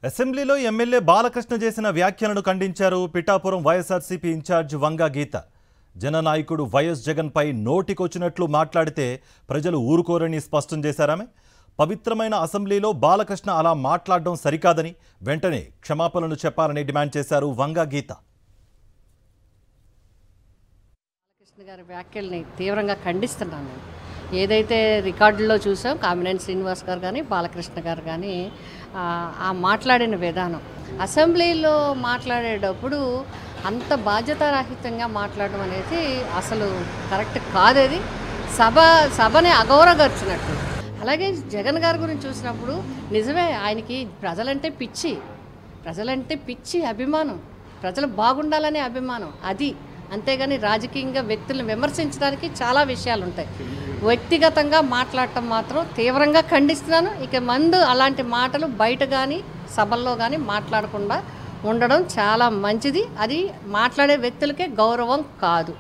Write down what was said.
అసెంబ్లీలో ఎమ్మెల్యే బాలకృష్ణ చేసిన వ్యాఖ్యలను ఖండించారు పిఠాపురం వైఎస్ఆర్సీపీ ఇన్ఛార్జ్ వంగ గీత. జననాయకుడు వైఎస్ జగన్పై నోటికొచ్చినట్లు మాట్లాడితే ప్రజలు ఊరుకోరని స్పష్టం చేశారామె. పవిత్రమైన అసెంబ్లీలో బాలకృష్ణ అలా మాట్లాడడం సరికాదని వెంటనే క్షమాపణలు చెప్పాలని డిమాండ్ చేశారు వంగ గీత. బాలకృష్ణ గారి వ్యాఖ్యల్ని తీవ్రంగా ఖండిస్తున్నాను నేను. ఏదైతే రికార్డుల్లో చూసాం కామినేని శ్రీనివాస్ గారు కానీ బాలకృష్ణ గారు కానీ ఆ మాట్లాడిన విధానం, అసెంబ్లీలో మాట్లాడేటప్పుడు అంత బాధ్యతారహితంగా మాట్లాడడం అనేది అసలు కరెక్ట్ కాదు. అది సభని అగౌరవపరిచినట్టు. అలాగే జగన్ గారి గురించి చూసినప్పుడు నిజమే, ఆయనకి ప్రజలంటే పిచ్చి అభిమానం, ప్రజలు బాగుండాలనే అభిమానం అది. అంతేగాని రాజకీయంగా వ్యక్తులను విమర్శించడానికి చాలా విషయాలు ఉంటాయి. వ్యక్తిగతంగా మాట్లాడటం మాత్రం తీవ్రంగా ఖండిస్తున్నాను. ఇక ముందు అలాంటి మాటలు బయట కానీ సభల్లో కానీ మాట్లాడకుండా ఉండడం చాలా మంచిది. అది మాట్లాడే వ్యక్తులకే గౌరవం కాదు.